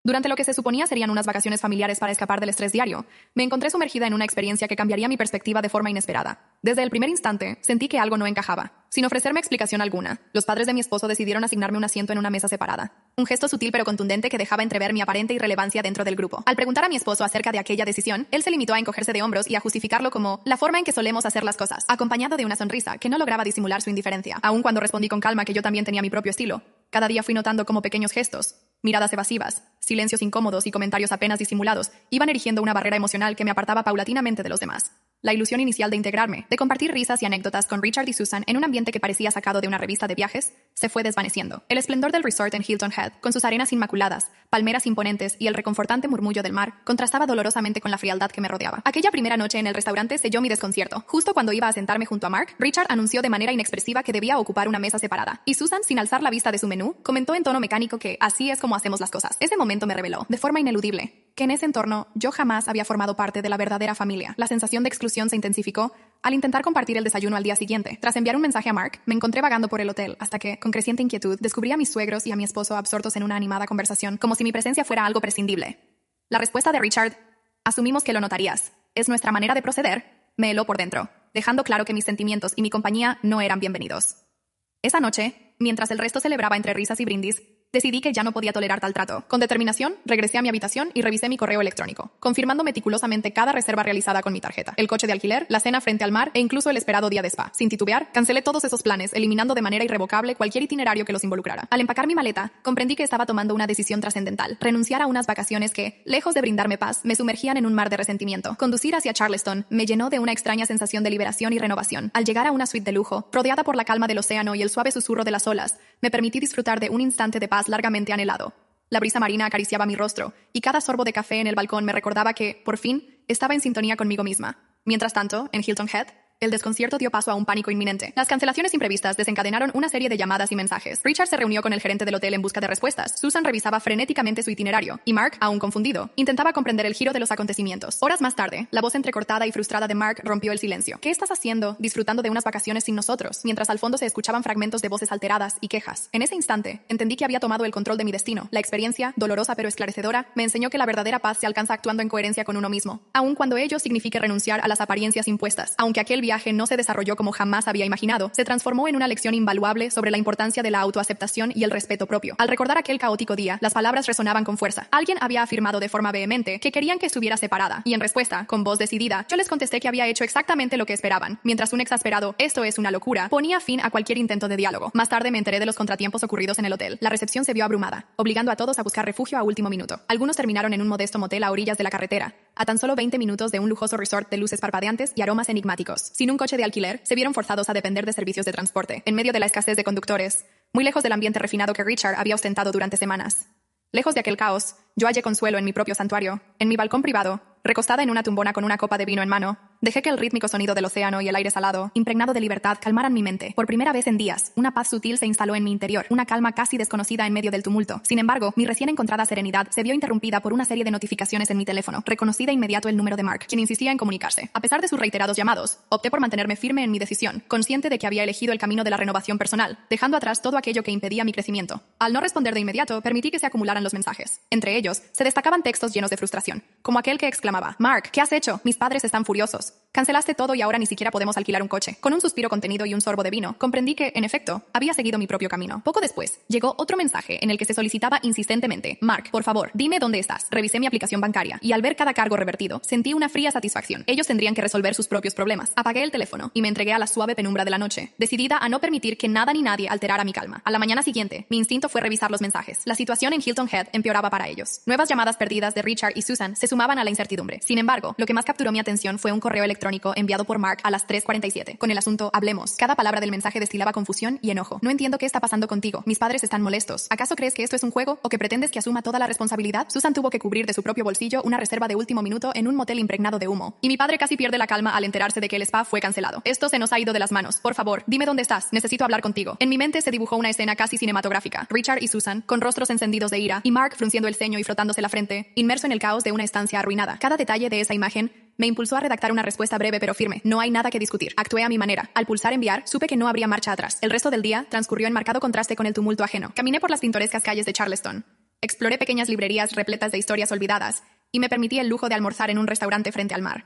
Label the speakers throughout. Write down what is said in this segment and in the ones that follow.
Speaker 1: Durante lo que se suponía serían unas vacaciones familiares para escapar del estrés diario, me encontré sumergida en una experiencia que cambiaría mi perspectiva de forma inesperada. Desde el primer instante, sentí que algo no encajaba. Sin ofrecerme explicación alguna, los padres de mi esposo decidieron asignarme un asiento en una mesa separada. Un gesto sutil pero contundente que dejaba entrever mi aparente irrelevancia dentro del grupo. Al preguntar a mi esposo acerca de aquella decisión, él se limitó a encogerse de hombros y a justificarlo como la forma en que solemos hacer las cosas, acompañado de una sonrisa que no lograba disimular su indiferencia. Aun cuando respondí con calma que yo también tenía mi propio estilo, cada día fui notando cómo pequeños gestos, miradas evasivas, silencios incómodos y comentarios apenas disimulados iban erigiendo una barrera emocional que me apartaba paulatinamente de los demás. La ilusión inicial de integrarme, de compartir risas y anécdotas con Richard y Susan en un ambiente que parecía sacado de una revista de viajes, se fue desvaneciendo. El esplendor del resort en Hilton Head, con sus arenas inmaculadas, palmeras imponentes y el reconfortante murmullo del mar, contrastaba dolorosamente con la frialdad que me rodeaba. Aquella primera noche en el restaurante selló mi desconcierto. Justo cuando iba a sentarme junto a Mark, Richard anunció de manera inexpresiva que debía ocupar una mesa separada. Y Susan, sin alzar la vista de su menú, comentó en tono mecánico que así es como hacemos las cosas. Ese momento me reveló, de forma ineludible, que en ese entorno yo jamás había formado parte de la verdadera familia. La sensación de exclusión se intensificó al intentar compartir el desayuno al día siguiente. Tras enviar un mensaje a Mark, me encontré vagando por el hotel hasta que, con creciente inquietud, descubrí a mis suegros y a mi esposo absortos en una animada conversación, como si mi presencia fuera algo prescindible. La respuesta de Richard, asumimos que lo notarías. Es nuestra manera de proceder, me heló por dentro, dejando claro que mis sentimientos y mi compañía no eran bienvenidos. Esa noche, mientras el resto celebraba entre risas y brindis, decidí que ya no podía tolerar tal trato. Con determinación, regresé a mi habitación y revisé mi correo electrónico, confirmando meticulosamente cada reserva realizada con mi tarjeta. El coche de alquiler, la cena frente al mar e incluso el esperado día de spa. Sin titubear, cancelé todos esos planes, eliminando de manera irrevocable cualquier itinerario que los involucrara. Al empacar mi maleta, comprendí que estaba tomando una decisión trascendental. Renunciar a unas vacaciones que, lejos de brindarme paz, me sumergían en un mar de resentimiento. Conducir hacia Charleston me llenó de una extraña sensación de liberación y renovación. Al llegar a una suite de lujo, rodeada por la calma del océano y el suave susurro de las olas, me permití disfrutar de un instante de paz largamente anhelado. La brisa marina acariciaba mi rostro, y cada sorbo de café en el balcón me recordaba que, por fin, estaba en sintonía conmigo misma. Mientras tanto, en Hilton Head, el desconcierto dio paso a un pánico inminente. Las cancelaciones imprevistas desencadenaron una serie de llamadas y mensajes. Richard se reunió con el gerente del hotel en busca de respuestas. Susan revisaba frenéticamente su itinerario. Y Mark, aún confundido, intentaba comprender el giro de los acontecimientos. Horas más tarde, la voz entrecortada y frustrada de Mark rompió el silencio. ¿Qué estás haciendo, disfrutando de unas vacaciones sin nosotros? Mientras al fondo se escuchaban fragmentos de voces alteradas y quejas. En ese instante, entendí que había tomado el control de mi destino. La experiencia, dolorosa pero esclarecedora, me enseñó que la verdadera paz se alcanza actuando en coherencia con uno mismo, aun cuando ello signifique renunciar a las apariencias impuestas. Aunque aquel viaje no se desarrolló como jamás había imaginado, se transformó en una lección invaluable sobre la importancia de la autoaceptación y el respeto propio. Al recordar aquel caótico día, las palabras resonaban con fuerza. Alguien había afirmado de forma vehemente que querían que estuviera separada, y en respuesta, con voz decidida, yo les contesté que había hecho exactamente lo que esperaban, mientras un exasperado "esto es una locura" ponía fin a cualquier intento de diálogo. Más tarde me enteré de los contratiempos ocurridos en el hotel. La recepción se vio abrumada, obligando a todos a buscar refugio a último minuto. Algunos terminaron en un modesto motel a orillas de la carretera, a tan solo 20 minutos de un lujoso resort de luces parpadeantes y aromas enigmáticos. Sin un coche de alquiler, se vieron forzados a depender de servicios de transporte, en medio de la escasez de conductores, muy lejos del ambiente refinado que Richard había ostentado durante semanas. Lejos de aquel caos, yo hallé consuelo en mi propio santuario, en mi balcón privado, recostada en una tumbona con una copa de vino en mano. Dejé que el rítmico sonido del océano y el aire salado, impregnado de libertad, calmaran mi mente. Por primera vez en días, una paz sutil se instaló en mi interior, una calma casi desconocida en medio del tumulto. Sin embargo, mi recién encontrada serenidad se vio interrumpida por una serie de notificaciones en mi teléfono. Reconocí de inmediato el número de Mark, quien insistía en comunicarse. A pesar de sus reiterados llamados, opté por mantenerme firme en mi decisión, consciente de que había elegido el camino de la renovación personal, dejando atrás todo aquello que impedía mi crecimiento. Al no responder de inmediato, permití que se acumularan los mensajes. Entre ellos, se destacaban textos llenos de frustración, como aquel que exclamaba: Mark, ¿qué has hecho? Mis padres están furiosos. Cancelaste todo y ahora ni siquiera podemos alquilar un coche. Con un suspiro contenido y un sorbo de vino, comprendí que, en efecto, había seguido mi propio camino. Poco después, llegó otro mensaje en el que se solicitaba insistentemente: Mark, por favor, dime dónde estás. Revisé mi aplicación bancaria y al ver cada cargo revertido, sentí una fría satisfacción. Ellos tendrían que resolver sus propios problemas. Apagué el teléfono y me entregué a la suave penumbra de la noche, decidida a no permitir que nada ni nadie alterara mi calma. A la mañana siguiente, mi instinto fue revisar los mensajes. La situación en Hilton Head empeoraba para ellos. Nuevas llamadas perdidas de Richard y Susan se sumaban a la incertidumbre. Sin embargo, lo que más capturó mi atención fue un correo electrónico enviado por Mark a las 3:47, con el asunto "Hablemos". Cada palabra del mensaje destilaba confusión y enojo. No entiendo qué está pasando contigo. Mis padres están molestos. ¿Acaso crees que esto es un juego o que pretendes que asuma toda la responsabilidad? Susan tuvo que cubrir de su propio bolsillo una reserva de último minuto en un motel impregnado de humo. Y mi padre casi pierde la calma al enterarse de que el spa fue cancelado. Esto se nos ha ido de las manos. Por favor, dime dónde estás. Necesito hablar contigo. En mi mente se dibujó una escena casi cinematográfica. Richard y Susan, con rostros encendidos de ira, y Mark frunciendo el ceño y frotándose la frente, inmerso en el caos de una estancia arruinada. Cada detalle de esa imagen me impulsó a redactar una respuesta breve pero firme. No hay nada que discutir. Actué a mi manera. Al pulsar enviar, supe que no habría marcha atrás. El resto del día transcurrió en marcado contraste con el tumulto ajeno. Caminé por las pintorescas calles de Charleston, Exploré pequeñas librerías repletas de historias olvidadas y me permití el lujo de almorzar en un restaurante frente al mar.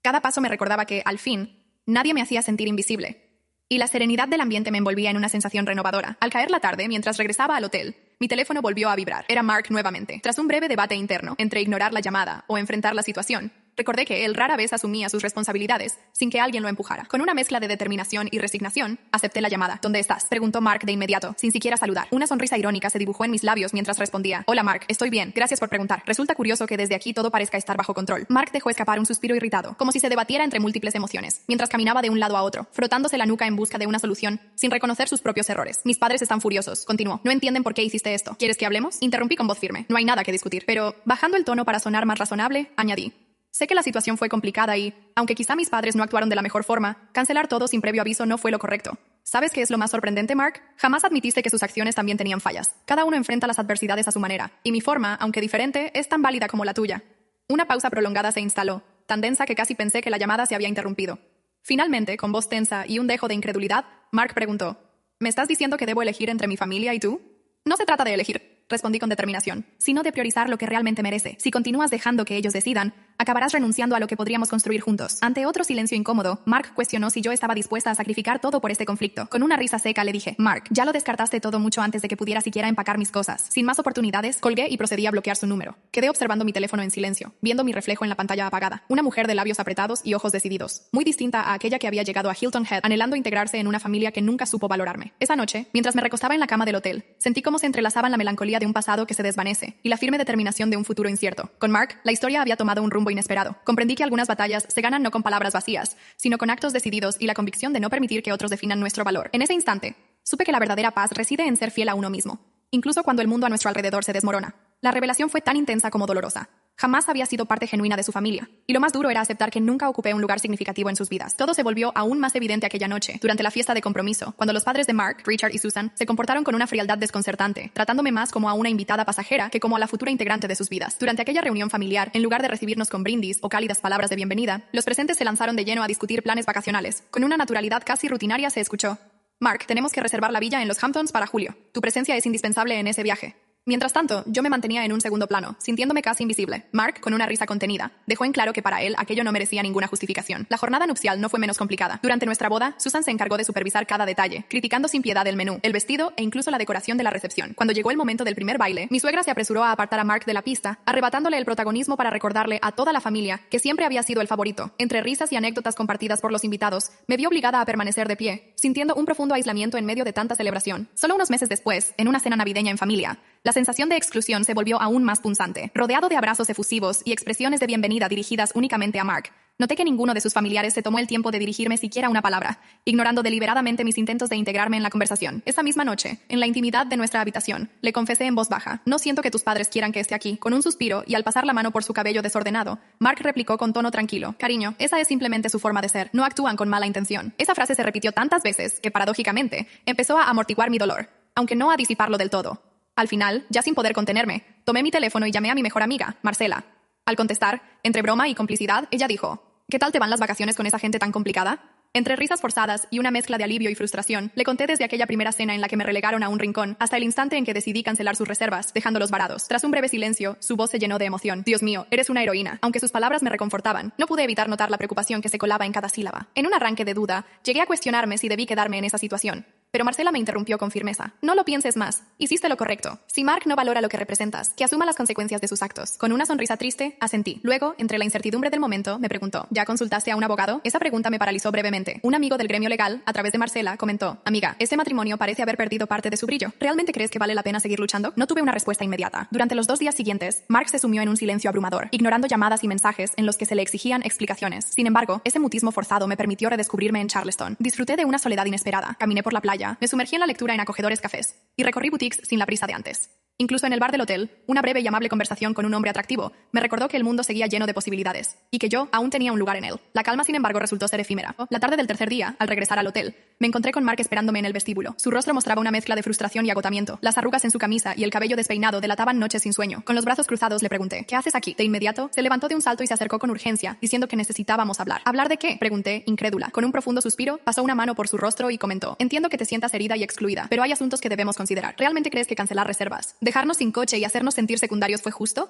Speaker 1: Cada paso me recordaba que, al fin, nadie me hacía sentir invisible. Y la serenidad del ambiente me envolvía en una sensación renovadora. Al caer la tarde, mientras regresaba al hotel, mi teléfono volvió a vibrar. Era Mark nuevamente. Tras un breve debate interno entre ignorar la llamada o enfrentar la situación, recordé que él rara vez asumía sus responsabilidades sin que alguien lo empujara. Con una mezcla de determinación y resignación, acepté la llamada. ¿Dónde estás?, preguntó Mark de inmediato, sin siquiera saludar. Una sonrisa irónica se dibujó en mis labios mientras respondía. Hola Mark, estoy bien, gracias por preguntar. Resulta curioso que desde aquí todo parezca estar bajo control. Mark dejó escapar un suspiro irritado, como si se debatiera entre múltiples emociones, mientras caminaba de un lado a otro, frotándose la nuca en busca de una solución, sin reconocer sus propios errores. Mis padres están furiosos, continuó. No entienden por qué hiciste esto. ¿Quieres que hablemos? Interrumpí con voz firme. No hay nada que discutir. Pero, bajando el tono para sonar más razonable, añadí. Sé que la situación fue complicada y, aunque quizá mis padres no actuaron de la mejor forma, cancelar todo sin previo aviso no fue lo correcto. ¿Sabes qué es lo más sorprendente, Mark? Jamás admitiste que sus acciones también tenían fallas. Cada uno enfrenta las adversidades a su manera, y mi forma, aunque diferente, es tan válida como la tuya. Una pausa prolongada se instaló, tan densa que casi pensé que la llamada se había interrumpido. Finalmente, con voz tensa y un dejo de incredulidad, Mark preguntó, ¿me estás diciendo que debo elegir entre mi familia y tú? No se trata de elegir, respondí con determinación, sino de priorizar lo que realmente merece. Si continúas dejando que ellos decidan, acabarás renunciando a lo que podríamos construir juntos. Ante otro silencio incómodo, Mark cuestionó si yo estaba dispuesta a sacrificar todo por este conflicto. Con una risa seca le dije, Mark, ya lo descartaste todo mucho antes de que pudiera siquiera empacar mis cosas. Sin más oportunidades, colgué y procedí a bloquear su número. Quedé observando mi teléfono en silencio, viendo mi reflejo en la pantalla apagada. Una mujer de labios apretados y ojos decididos, muy distinta a aquella que había llegado a Hilton Head, anhelando integrarse en una familia que nunca supo valorarme. Esa noche, mientras me recostaba en la cama del hotel, sentí cómo se entrelazaban la melancolía de un pasado que se desvanece y la firme determinación de un futuro incierto. Con Mark, la historia había tomado un rumbo inesperado. Comprendí que algunas batallas se ganan no con palabras vacías, sino con actos decididos y la convicción de no permitir que otros definan nuestro valor. En ese instante, supe que la verdadera paz reside en ser fiel a uno mismo, incluso cuando el mundo a nuestro alrededor se desmorona. La revelación fue tan intensa como dolorosa. Jamás había sido parte genuina de su familia, y lo más duro era aceptar que nunca ocupé un lugar significativo en sus vidas. Todo se volvió aún más evidente aquella noche, durante la fiesta de compromiso, cuando los padres de Mark, Richard y Susan se comportaron con una frialdad desconcertante, tratándome más como a una invitada pasajera que como a la futura integrante de sus vidas. Durante aquella reunión familiar, en lugar de recibirnos con brindis o cálidas palabras de bienvenida, los presentes se lanzaron de lleno a discutir planes vacacionales. Con una naturalidad casi rutinaria se escuchó: Mark, tenemos que reservar la villa en los Hamptons para julio. Tu presencia es indispensable en ese viaje. Mientras tanto, yo me mantenía en un segundo plano, sintiéndome casi invisible. Mark, con una risa contenida, dejó en claro que para él aquello no merecía ninguna justificación. La jornada nupcial no fue menos complicada. Durante nuestra boda, Susan se encargó de supervisar cada detalle, criticando sin piedad el menú, el vestido e incluso la decoración de la recepción. Cuando llegó el momento del primer baile, mi suegra se apresuró a apartar a Mark de la pista, arrebatándole el protagonismo para recordarle a toda la familia que siempre había sido el favorito. Entre risas y anécdotas compartidas por los invitados, me vi obligada a permanecer de pie, sintiendo un profundo aislamiento en medio de tanta celebración. Solo unos meses después, en una cena navideña en familia, la sensación de exclusión se volvió aún más punzante. Rodeado de abrazos efusivos y expresiones de bienvenida dirigidas únicamente a Mark, noté que ninguno de sus familiares se tomó el tiempo de dirigirme siquiera una palabra, ignorando deliberadamente mis intentos de integrarme en la conversación. Esa misma noche, en la intimidad de nuestra habitación, le confesé en voz baja: no siento que tus padres quieran que esté aquí. Con un suspiro y al pasar la mano por su cabello desordenado, Mark replicó con tono tranquilo: cariño, esa es simplemente su forma de ser. No actúan con mala intención. Esa frase se repitió tantas veces que, paradójicamente, empezó a amortiguar mi dolor, aunque no a disiparlo del todo. Al final, ya sin poder contenerme, tomé mi teléfono y llamé a mi mejor amiga, Marcela. Al contestar, entre broma y complicidad, ella dijo: ¿qué tal te van las vacaciones con esa gente tan complicada? Entre risas forzadas y una mezcla de alivio y frustración, le conté desde aquella primera cena en la que me relegaron a un rincón hasta el instante en que decidí cancelar sus reservas, dejándolos varados. Tras un breve silencio, su voz se llenó de emoción. Dios mío, eres una heroína. Aunque sus palabras me reconfortaban, no pude evitar notar la preocupación que se colaba en cada sílaba. En un arranque de duda, llegué a cuestionarme si debí quedarme en esa situación. Pero Marcela me interrumpió con firmeza. No lo pienses más. Hiciste lo correcto. Si Mark no valora lo que representas, que asuma las consecuencias de sus actos. Con una sonrisa triste, asentí. Luego, entre la incertidumbre del momento, me preguntó: ¿ya consultaste a un abogado? Esa pregunta me paralizó brevemente. Un amigo del gremio legal, a través de Marcela, comentó: amiga, este matrimonio parece haber perdido parte de su brillo. ¿Realmente crees que vale la pena seguir luchando? No tuve una respuesta inmediata. Durante los 2 días siguientes, Mark se sumió en un silencio abrumador, ignorando llamadas y mensajes en los que se le exigían explicaciones. Sin embargo, ese mutismo forzado me permitió redescubrirme en Charleston. Disfruté de una soledad inesperada. Caminé por la playa, me sumergí en la lectura en acogedores cafés y recorrí boutiques sin la prisa de antes. Incluso en el bar del hotel, una breve y amable conversación con un hombre atractivo me recordó que el mundo seguía lleno de posibilidades y que yo aún tenía un lugar en él. La calma, sin embargo, resultó ser efímera. La tarde del tercer día, al regresar al hotel, me encontré con Mark esperándome en el vestíbulo. Su rostro mostraba una mezcla de frustración y agotamiento. Las arrugas en su camisa y el cabello despeinado delataban noches sin sueño. Con los brazos cruzados le pregunté: ¿qué haces aquí? De inmediato, se levantó de un salto y se acercó con urgencia, diciendo que necesitábamos hablar. ¿Hablar de qué?, pregunté, incrédula. Con un profundo suspiro, pasó una mano por su rostro y comentó: entiendo que te sientas herida y excluida, pero hay asuntos que debemos considerar. ¿Realmente crees que cancelar reservas ¿Dejarnos sin coche y hacernos sentir secundarios fue justo?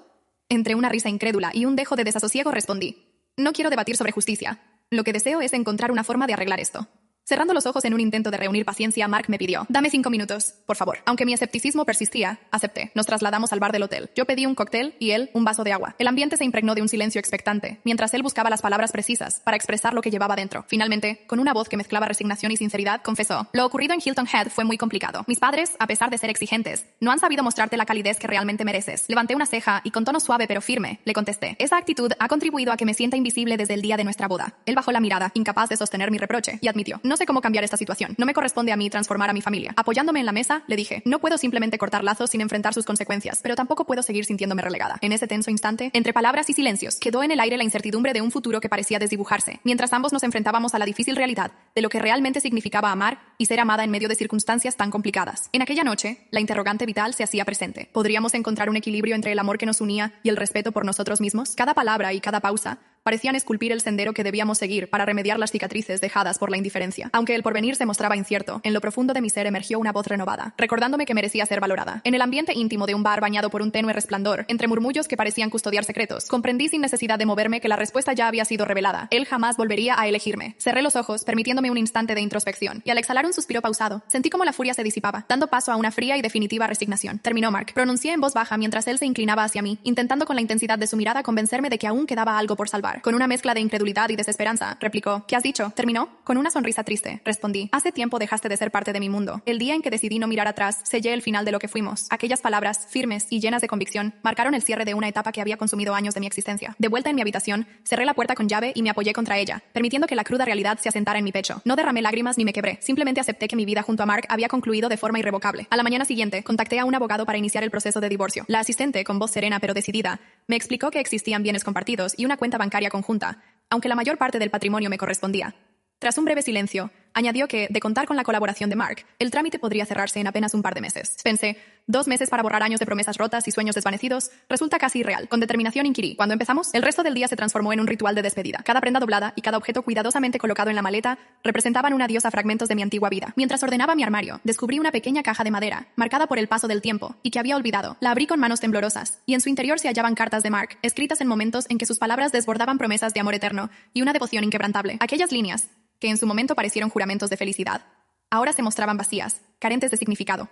Speaker 1: Entre una risa incrédula y un dejo de desasosiego respondí: no quiero debatir sobre justicia. Lo que deseo es encontrar una forma de arreglar esto. Cerrando los ojos en un intento de reunir paciencia, Mark me pidió: dame 5 minutos, por favor. Aunque mi escepticismo persistía, acepté. Nos trasladamos al bar del hotel. Yo pedí un cóctel y él un vaso de agua. El ambiente se impregnó de un silencio expectante, mientras él buscaba las palabras precisas para expresar lo que llevaba dentro. Finalmente, con una voz que mezclaba resignación y sinceridad, confesó: lo ocurrido en Hilton Head fue muy complicado. Mis padres, a pesar de ser exigentes, no han sabido mostrarte la calidez que realmente mereces. Levanté una ceja y con tono suave pero firme, le contesté: esa actitud ha contribuido a que me sienta invisible desde el día de nuestra boda. Él bajó la mirada, incapaz de sostener mi reproche, y admitió: no sé cómo cambiar esta situación. No me corresponde a mí transformar a mi familia. Apoyándome en la mesa, le dije: no puedo simplemente cortar lazos sin enfrentar sus consecuencias, pero tampoco puedo seguir sintiéndome relegada. En ese tenso instante, entre palabras y silencios, quedó en el aire la incertidumbre de un futuro que parecía desdibujarse, mientras ambos nos enfrentábamos a la difícil realidad de lo que realmente significaba amar y ser amada en medio de circunstancias tan complicadas. En aquella noche, la interrogante vital se hacía presente. ¿Podríamos encontrar un equilibrio entre el amor que nos unía y el respeto por nosotros mismos? Cada palabra y cada pausa parecían esculpir el sendero que debíamos seguir para remediar las cicatrices dejadas por la indiferencia. Aunque el porvenir se mostraba incierto, en lo profundo de mi ser emergió una voz renovada, recordándome que merecía ser valorada. En el ambiente íntimo de un bar bañado por un tenue resplandor, entre murmullos que parecían custodiar secretos, comprendí sin necesidad de moverme que la respuesta ya había sido revelada. Él jamás volvería a elegirme. Cerré los ojos, permitiéndome un instante de introspección, y al exhalar un suspiro pausado, sentí como la furia se disipaba, dando paso a una fría y definitiva resignación. Terminó Mark. Pronuncié en voz baja mientras él se inclinaba hacia mí, intentando con la intensidad de su mirada convencerme de que aún quedaba algo por salvar. Con una mezcla de incredulidad y desesperanza, replicó: ¿qué has dicho? ¿Terminó? Con una sonrisa triste, respondí: hace tiempo dejaste de ser parte de mi mundo. El día en que decidí no mirar atrás, sellé el final de lo que fuimos. Aquellas palabras, firmes y llenas de convicción, marcaron el cierre de una etapa que había consumido años de mi existencia. De vuelta en mi habitación, cerré la puerta con llave y me apoyé contra ella, permitiendo que la cruda realidad se asentara en mi pecho. No derramé lágrimas ni me quebré, simplemente acepté que mi vida junto a Mark había concluido de forma irrevocable. A la mañana siguiente, contacté a un abogado para iniciar el proceso de divorcio. La asistente, con voz serena pero decidida, me explicó que existían bienes compartidos y una cuenta bancaria conjunta, aunque la mayor parte del patrimonio me correspondía. Tras un breve silencio, añadió que, de contar con la colaboración de Mark, el trámite podría cerrarse en apenas un par de meses. Pensé: 2 meses para borrar años de promesas rotas y sueños desvanecidos resulta casi irreal. Con determinación inquirí: ¿cuándo empezamos? El resto del día se transformó en un ritual de despedida. Cada prenda doblada y cada objeto cuidadosamente colocado en la maleta representaban un adiós a fragmentos de mi antigua vida. Mientras ordenaba mi armario, descubrí una pequeña caja de madera, marcada por el paso del tiempo, y que había olvidado. La abrí con manos temblorosas, y en su interior se hallaban cartas de Mark, escritas en momentos en que sus palabras desbordaban promesas de amor eterno y una devoción inquebrantable. Aquellas líneas, que en su momento parecieron juramentos de felicidad, ahora se mostraban vacías, carentes de significado.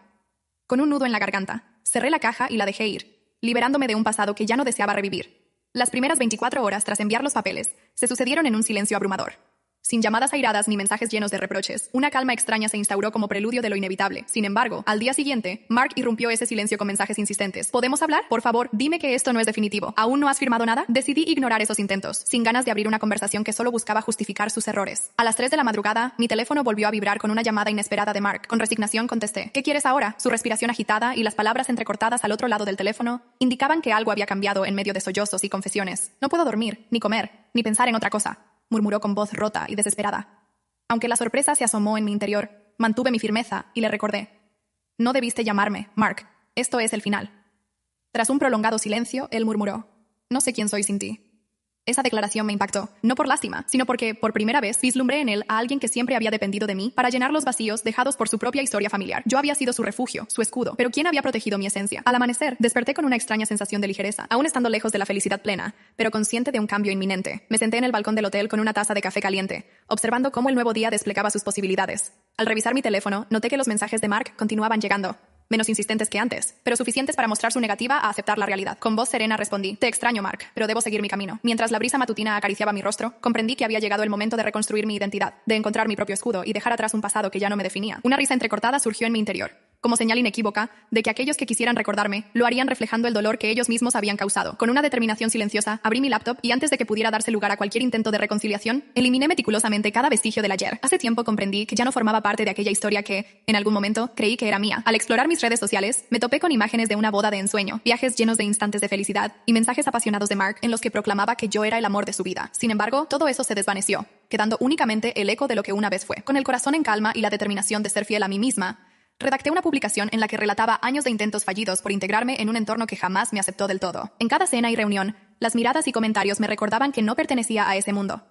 Speaker 1: Con un nudo en la garganta, cerré la caja y la dejé ir, liberándome de un pasado que ya no deseaba revivir. Las primeras 24 horas tras enviar los papeles se sucedieron en un silencio abrumador. Sin llamadas airadas ni mensajes llenos de reproches, una calma extraña se instauró como preludio de lo inevitable. Sin embargo, al día siguiente, Mark irrumpió ese silencio con mensajes insistentes. ¿Podemos hablar? Por favor, dime que esto no es definitivo. ¿Aún no has firmado nada? Decidí ignorar esos intentos, sin ganas de abrir una conversación que solo buscaba justificar sus errores. A las 3 de la madrugada, mi teléfono volvió a vibrar con una llamada inesperada de Mark. Con resignación contesté: ¿qué quieres ahora? Su respiración agitada y las palabras entrecortadas al otro lado del teléfono indicaban que algo había cambiado en medio de sollozos y confesiones. No puedo dormir, ni comer, ni pensar en otra cosa, murmuró con voz rota y desesperada. Aunque la sorpresa se asomó en mi interior, mantuve mi firmeza y le recordé: no debiste llamarme, Mark. Esto es el final. Tras un prolongado silencio, él murmuró: no sé quién soy sin ti. Esa declaración me impactó, no por lástima, sino porque, por primera vez, vislumbré en él a alguien que siempre había dependido de mí para llenar los vacíos dejados por su propia historia familiar. Yo había sido su refugio, su escudo, pero ¿quién había protegido mi esencia? Al amanecer, desperté con una extraña sensación de ligereza, aún estando lejos de la felicidad plena, pero consciente de un cambio inminente. Me senté en el balcón del hotel con una taza de café caliente, observando cómo el nuevo día desplegaba sus posibilidades. Al revisar mi teléfono, noté que los mensajes de Mark continuaban llegando. Menos insistentes que antes, pero suficientes para mostrar su negativa a aceptar la realidad. Con voz serena respondí: te extraño, Mark, pero debo seguir mi camino. Mientras la brisa matutina acariciaba mi rostro, comprendí que había llegado el momento de reconstruir mi identidad, de encontrar mi propio escudo y dejar atrás un pasado que ya no me definía. Una risa entrecortada surgió en mi interior, como señal inequívoca de que aquellos que quisieran recordarme lo harían reflejando el dolor que ellos mismos habían causado. Con una determinación silenciosa, abrí mi laptop y antes de que pudiera darse lugar a cualquier intento de reconciliación, eliminé meticulosamente cada vestigio del ayer. Hace tiempo comprendí que ya no formaba parte de aquella historia que, en algún momento, creí que era mía. Al explorar mis redes sociales, me topé con imágenes de una boda de ensueño, viajes llenos de instantes de felicidad y mensajes apasionados de Mark en los que proclamaba que yo era el amor de su vida. Sin embargo, todo eso se desvaneció, quedando únicamente el eco de lo que una vez fue. Con el corazón en calma y la determinación de ser fiel a mí misma, redacté una publicación en la que relataba años de intentos fallidos por integrarme en un entorno que jamás me aceptó del todo. En cada cena y reunión, las miradas y comentarios me recordaban que no pertenecía a ese mundo.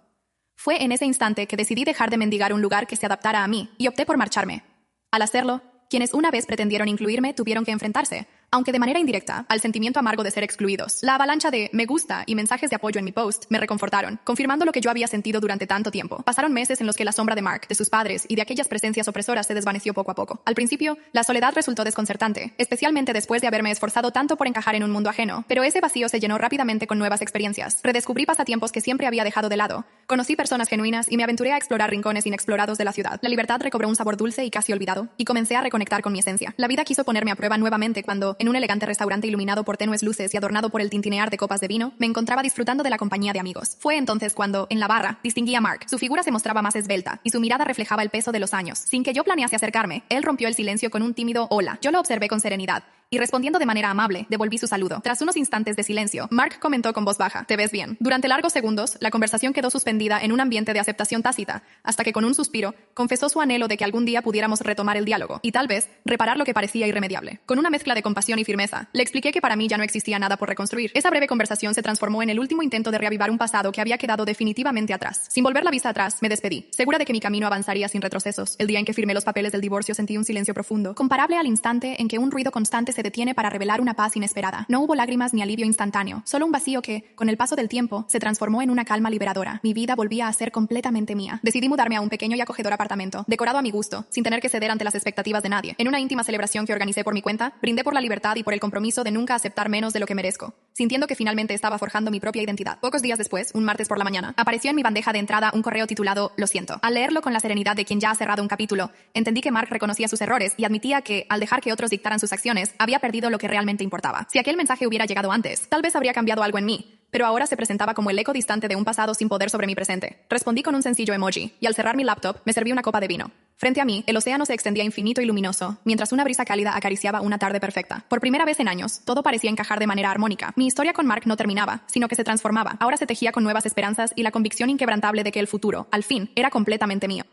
Speaker 1: Fue en ese instante que decidí dejar de mendigar un lugar que se adaptara a mí y opté por marcharme. Al hacerlo, quienes una vez pretendieron incluirme tuvieron que enfrentarse aunque de manera indirecta, al sentimiento amargo de ser excluidos. La avalancha de me gusta y mensajes de apoyo en mi post me reconfortaron, confirmando lo que yo había sentido durante tanto tiempo. Pasaron meses en los que la sombra de Mark, de sus padres y de aquellas presencias opresoras se desvaneció poco a poco. Al principio, la soledad resultó desconcertante, especialmente después de haberme esforzado tanto por encajar en un mundo ajeno, pero ese vacío se llenó rápidamente con nuevas experiencias. Redescubrí pasatiempos que siempre había dejado de lado. Conocí personas genuinas y me aventuré a explorar rincones inexplorados de la ciudad. La libertad recobró un sabor dulce y casi olvidado, y comencé a reconectar con mi esencia. La vida quiso ponerme a prueba nuevamente cuando, en un elegante restaurante iluminado por tenues luces y adornado por el tintinear de copas de vino, me encontraba disfrutando de la compañía de amigos. Fue entonces cuando, en la barra, distinguí a Mark. Su figura se mostraba más esbelta, y su mirada reflejaba el peso de los años. Sin que yo planease acercarme, él rompió el silencio con un tímido hola. Yo lo observé con serenidad, y respondiendo de manera amable, devolví su saludo. Tras unos instantes de silencio, Mark comentó con voz baja, «Te ves bien». Durante largos segundos, la conversación quedó suspendida en un ambiente de aceptación tácita, hasta que con un suspiro, confesó su anhelo de que algún día pudiéramos retomar el diálogo, y tal vez, reparar lo que parecía irremediable. Con una mezcla de compasión y firmeza, le expliqué que para mí ya no existía nada por reconstruir. Esa breve conversación se transformó en el último intento de reavivar un pasado que había quedado definitivamente atrás. Sin volver la vista atrás, me despedí, segura de que mi camino avanzaría sin retrocesos. El día en que firmé los papeles del divorcio sentí un silencio profundo, comparable al instante en que un ruido constante se detiene para revelar una paz inesperada. No hubo lágrimas ni alivio instantáneo, solo un vacío que, con el paso del tiempo, se transformó en una calma liberadora. Mi vida volvía a ser completamente mía. Decidí mudarme a un pequeño y acogedor apartamento, decorado a mi gusto, sin tener que ceder ante las expectativas de nadie. En una íntima celebración que organicé por mi cuenta, brindé por la libertad y por el compromiso de nunca aceptar menos de lo que merezco, sintiendo que finalmente estaba forjando mi propia identidad. Pocos días después, un martes por la mañana, apareció en mi bandeja de entrada un correo titulado «Lo siento». Al leerlo con la serenidad de quien ya ha cerrado un capítulo, entendí que Mark reconocía sus errores y admitía que, al dejar que otros dictaran sus acciones, había perdido lo que realmente importaba. Si aquel mensaje hubiera llegado antes, tal vez habría cambiado algo en mí, pero ahora se presentaba como el eco distante de un pasado sin poder sobre mi presente. Respondí con un sencillo emoji, y al cerrar mi laptop, me serví una copa de vino. Frente a mí, el océano se extendía infinito y luminoso, mientras una brisa cálida acariciaba una tarde perfecta. Por primera vez en años, todo parecía encajar de manera armónica. Mi historia con Mark no terminaba, sino que se transformaba. Ahora se tejía con nuevas esperanzas y la convicción inquebrantable de que el futuro, al fin, era completamente mío.